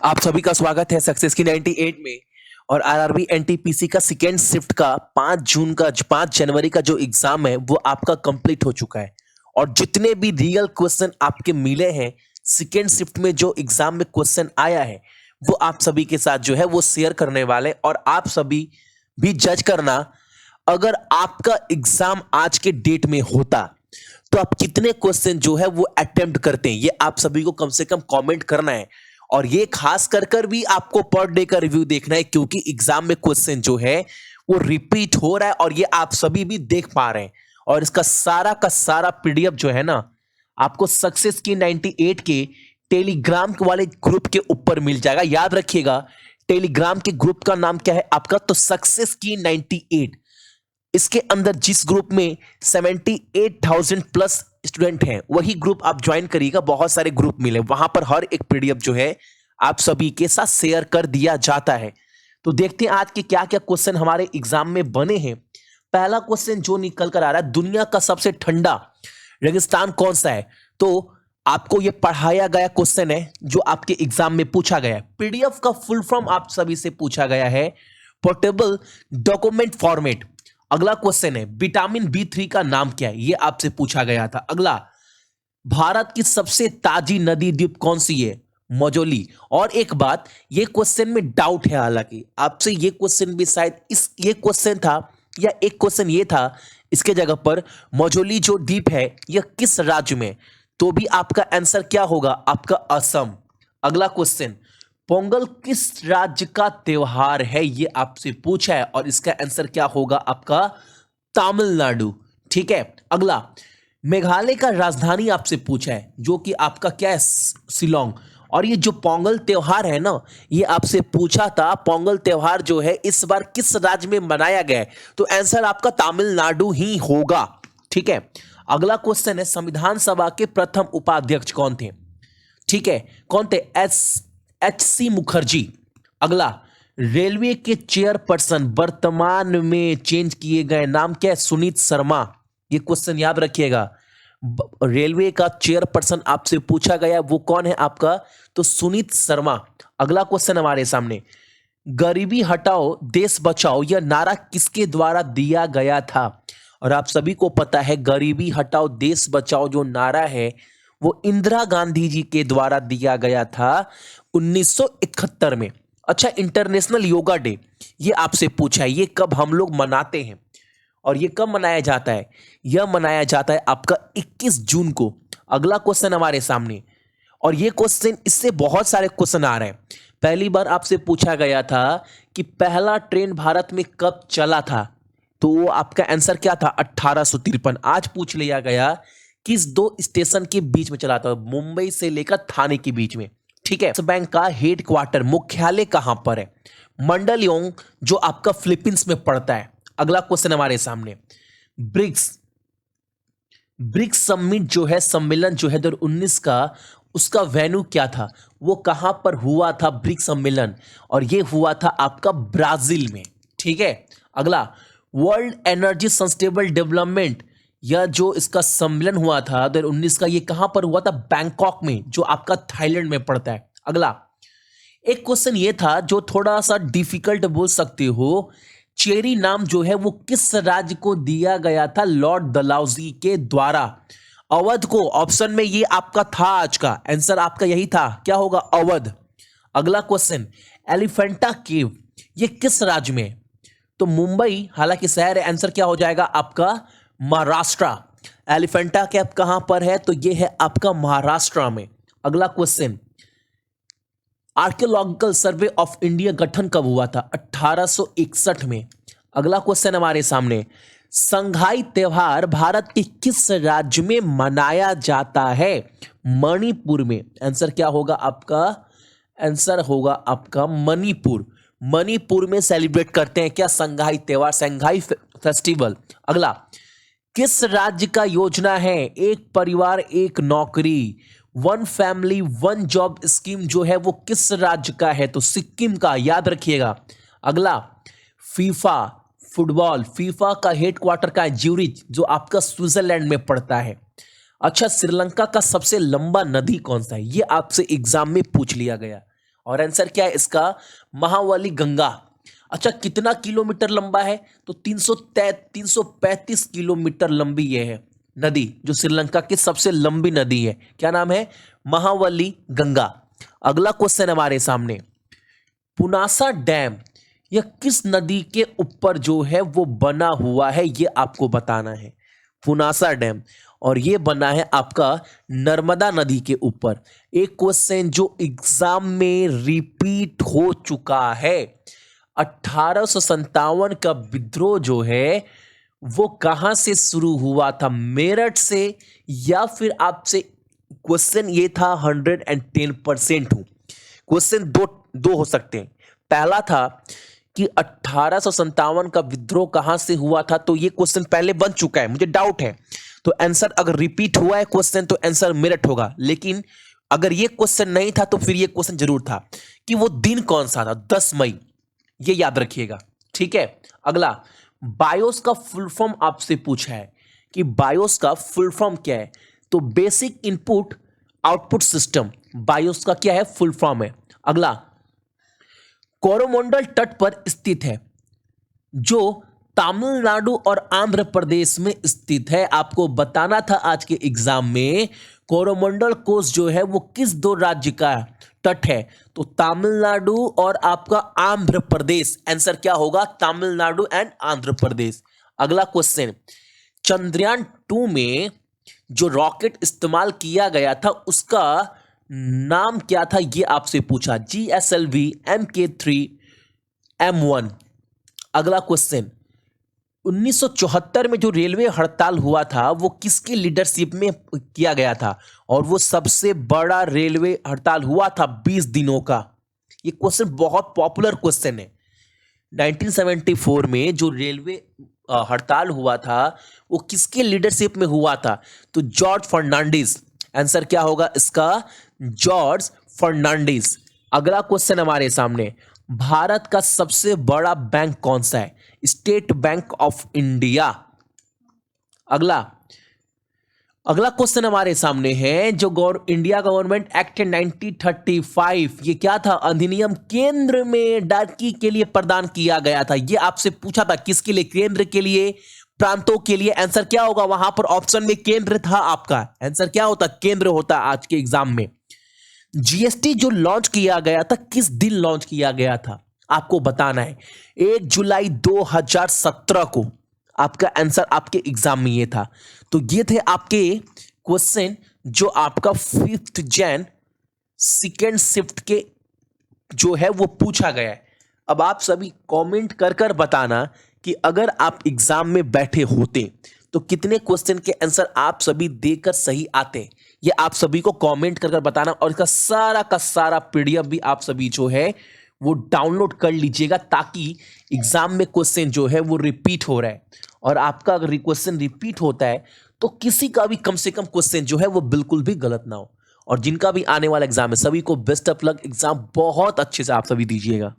आप सभी का स्वागत है सक्सेस की 98 में। और आरआरबी एनटीपीसी का सेकेंड शिफ्ट का 5 जनवरी का जो एग्जाम है वो आपका कंप्लीट हो चुका है। और जितने भी रियल क्वेश्चन आपके मिले हैं सेकेंड शिफ्ट में, जो एग्जाम में क्वेश्चन आया है वो आप सभी के साथ जो है वो शेयर करने वाले। और आप सभी भी जज करना, अगर आपका एग्जाम आज के डेट में होता तो आप कितने क्वेश्चन जो है वो अटेम्प्ट करते हैं, ये आप सभी को कम से कम कमेंट करना है। और ये खास कर भी आपको पर डे का रिव्यू देखना है, क्योंकि एग्जाम में क्वेश्चन जो है वो रिपीट हो रहा है और ये आप सभी भी देख पा रहे हैं। और इसका सारा का सारा पीडीएफ जो है ना, आपको सक्सेस की 98 के टेलीग्राम वाले ग्रुप के ऊपर मिल जाएगा। याद रखिएगा, टेलीग्राम के ग्रुप का नाम क्या है आपका, तो सक्सेस की 98। इसके अंदर जिस ग्रुप में 78,000 प्लस स्टूडेंट हैं वही ग्रुप आप ज्वाइन करिएगा। बहुत सारे ग्रुप मिले, वहां पर हर एक पीडीएफ जो है आप सभी के साथ शेयर कर दिया जाता है। तो देखते हैं आज के क्या क्या क्वेश्चन हमारे एग्जाम में बने हैं। पहला क्वेश्चन जो निकल कर आ रहा है, दुनिया का सबसे ठंडा रेगिस्तान कौन सा है। तो आपको यह पढ़ाया गया क्वेश्चन है जो आपके एग्जाम में पूछा गया है। पीडीएफ का फुल फॉर्म आप सभी से पूछा गया है, पोर्टेबल डॉक्यूमेंट फॉर्मेट। अगला क्वेश्चन है, विटामिन बी3 का नाम क्या है, यह आपसे पूछा गया था। अगला, भारत की सबसे ताजी नदी द्वीप कौन सी है, मजोली। और एक बात, यह क्वेश्चन में डाउट है, हालांकि आपसे यह क्वेश्चन भी शायद ये क्वेश्चन था या एक क्वेश्चन ये था इसके जगह पर, मजोली जो द्वीप है यह किस राज्य में, तो भी आपका आंसर क्या होगा, आपका असम। अगला क्वेश्चन, पोंगल किस राज्य का त्योहार है, ये आपसे पूछा है और इसका आंसर क्या होगा आपका, तमिलनाडु। ठीक है। अगला, मेघालय का राजधानी आपसे पूछा है जो कि आपका क्या है, शिलोंग। और ये जो पोंगल त्योहार है ना, ये आपसे पूछा था, पोंगल त्योहार जो है इस बार किस राज्य में मनाया गया है, तो आंसर आपका तमिलनाडु ही होगा। ठीक है। अगला क्वेश्चन है, संविधान सभा के प्रथम उपाध्यक्ष कौन थे। ठीक है, कौन थे, एच सी मुखर्जी। अगला, रेलवे के चेयरपर्सन वर्तमान में चेंज किए गए नाम क्या है, सुनीत शर्मा। ये क्वेश्चन याद रखिएगा, रेलवे का चेयरपर्सन आपसे पूछा गया, वो कौन है आपका, तो सुनीत शर्मा। अगला क्वेश्चन हमारे सामने, गरीबी हटाओ देश बचाओ यह नारा किसके द्वारा दिया गया था। और आप सभी को पता है, गरीबी हटाओ देश बचाओ जो नारा है वो इंदिरा गांधी जी के द्वारा दिया गया था 1971 में। अच्छा, इंटरनेशनल योगा डे ये आपसे पूछा है, ये कब हम लोग मनाते हैं और ये कब मनाया जाता है, यह मनाया जाता है आपका 21 जून को। अगला क्वेश्चन हमारे सामने, और ये क्वेश्चन, इससे बहुत सारे क्वेश्चन आ रहे हैं। पहली बार आपसे पूछा गया था कि पहला ट्रेन भारत में कब चला था, तो वो आपका आंसर क्या था, 1853। आज पूछ लिया गया किस दो स्टेशन के बीच में चला था, मुंबई से लेकर थाने के बीच में। ठीक है। बैंक का हेड क्वार्टर मुख्यालय कहां पर है, मंडलयोंग जो आपका फिलीपींस में पड़ता है। अगला क्वेश्चन हमारे सामने, ब्रिक्स ब्रिक्स समिट जो है, सम्मेलन जो है 2019 का, उसका वेन्यू क्या था, वो कहां पर हुआ था ब्रिक्स सम्मेलन, और ये हुआ था आपका ब्राजील में। ठीक है। अगला, वर्ल्ड एनर्जी सस्टेनेबल डेवलपमेंट, यह जो इसका सम्मेलन हुआ था 2019 का, ये कहां पर हुआ था, बैंकॉक में जो आपका थाईलैंड में पड़ता है। अगला, एक क्वेश्चन ये था जो थोड़ा सा डिफिकल्ट बोल सकते हो, चेरी नाम जो है वो किस राज्य को दिया गया था, लॉर्ड डलहौजी के द्वारा, अवध को। ऑप्शन में ये आपका था, आज का आंसर आपका यही था, क्या होगा, अवध। अगला क्वेश्चन, एलिफेंटा केव ये किस राज्य में, तो मुंबई हालांकि शहर है, आंसर क्या हो जाएगा आपका, महाराष्ट्र। एलिफेंटा केव कहां पर है, तो ये है आपका महाराष्ट्र में। अगला question, archaeological survey of India गठन कब हुआ था, 1861 में। अगला क्वेश्चन हमारे सामने, संघाई त्योहार भारत के किस राज्य में मनाया जाता है, मणिपुर में। आंसर क्या होगा आपका, आंसर होगा आपका मणिपुर। मणिपुर में सेलिब्रेट करते हैं क्या, संघाई त्योहार, संघाई फेस्टिवल। अगला, किस राज्य का योजना है, एक परिवार एक नौकरी, one family one job scheme जो है वो किस राज्य का है, तो सिक्किम का, याद रखिएगा। अगला, फीफा फुटबॉल, फीफा का हेडक्वार्टर का है ज्यूरिच जो आपका स्विट्जरलैंड में पड़ता है। अच्छा, श्रीलंका का सबसे लंबा नदी कौन सा है, ये आपसे एग्जाम में पूछ लिया गया। और आंसर क्या है इसका? महावली गंगा। अच्छा, कितना किलोमीटर लंबा है? तो 335 किलोमीटर लंबी ये है नदी, जो श्रीलंका की सबसे लंबी नदी है। क्या नाम है? महावली गंगा। अगला क्वेश्चन हमारे सामने, पुनासा डैम यह किस नदी के ऊपर जो है वो बना हुआ है, ये आपको बताना है। पुनासा डैम, और ये बना है आपका नर्मदा नदी के ऊपर। एक क्वेश्चन जो एग्जाम में रिपीट हो चुका है। 1857 का विद्रोह जो है वो कहां से शुरू हुआ था? मेरठ से, या फिर आपसे क्वेश्चन ये था 110% हूं। क्वेश्चन दो हो सकते हैं। पहला था कि 1857 का विद्रोह कहां से हुआ था, तो ये क्वेश्चन पहले बन चुका है, मुझे डाउट है। तो आंसर अगर रिपीट हुआ है क्वेश्चन तो आंसर मेरठ होगा। लेकिन अगर ये क्वेश्चन नहीं था तो फिर ये क्वेश्चन जरूर था कि वो दिन कौन सा था, 10 मई। ये याद रखिएगा, ठीक है। अगला, बायोस का फुल फॉर्म आपसे पूछा है कि बायोस का फुल फॉर्म क्या है। तो basic input output system, BIOS का क्या है? फुल फॉर्म है। अगला, कोरोमंडल तट पर स्थित है, जो तमिलनाडु और आंध्र प्रदेश में स्थित है। आपको बताना था आज के एग्जाम में कोरोमंडल कोस्ट जो है वो किस दो राज्य का तट है? तो तमिलनाडु और आपका आंध्र प्रदेश। आंसर क्या होगा? तमिलनाडु एंड आंध्र प्रदेश। अगला क्वेश्चन, चंद्रयान 2 में जो रॉकेट इस्तेमाल किया गया था उसका नाम क्या था, ये आपसे पूछा। GSLV MK3 M1। अगला क्वेश्चन, 1974 में जो रेलवे हड़ताल हुआ था वो किसकी लीडरशिप में किया गया था? और वो सबसे बड़ा रेलवे हड़ताल हुआ था 20 दिनों का। ये क्वेश्चन बहुत पॉपुलर क्वेश्चन है। 1974 में जो रेलवे हड़ताल हुआ था वो किसके लीडरशिप में हुआ था? तो जॉर्ज फर्नांडिस। आंसर क्या होगा इसका? जॉर्ज फर्नांडिस। अगला क्वेश्चन हमारे सामने, भारत का सबसे बड़ा बैंक कौन सा है? State bank of India. अगला क्वेश्चन हमारे सामने है, जो इंडिया गवर्नमेंट एक्ट 1935, ये क्या था? अधिनियम केंद्र में डायरेक्टरी के लिए प्रदान किया गया था। ये आपसे पूछा था किसके लिए? केंद्र के लिए, प्रांतों के लिए। आंसर क्या होगा? वहां पर ऑप्शन में केंद्र था आपका। आंसर क्या होता? केंद्र होता आज के एग्जाम में। जीएसटी जो लॉन्च किया गया था किस दिन लॉन्च किया गया था? आपको बताना है। 1 जुलाई 2017 को। आपका आंसर आपके एग्जाम में ये था। तो ये थे आपके क्वेश्चन जो आपका 5th जैन सेकेंड शिफ्ट के जो है वो पूछा गया है। अब आप सभी कमेंट कर कर बताना कि अगर आप एग्जाम में बैठे होते तो कितने क्वेश्चन के आंसर आप सभी देकर सही आते। ये आप सभी को कमेंट कर कर बताना, और इसका सारा का सारा पीडीएफ भी आप सभी जो है वो डाउनलोड कर लीजिएगा, ताकि एग्जाम में क्वेश्चन जो है वो रिपीट हो रहा है। और आपका अगर क्वेश्चन रिपीट होता है तो किसी का भी कम से कम क्वेश्चन जो है वो बिल्कुल भी गलत ना हो। और जिनका भी आने वाला एग्जाम है सभी को बेस्ट ऑफ लक। एग्जाम बहुत अच्छे से आप सभी दीजिएगा।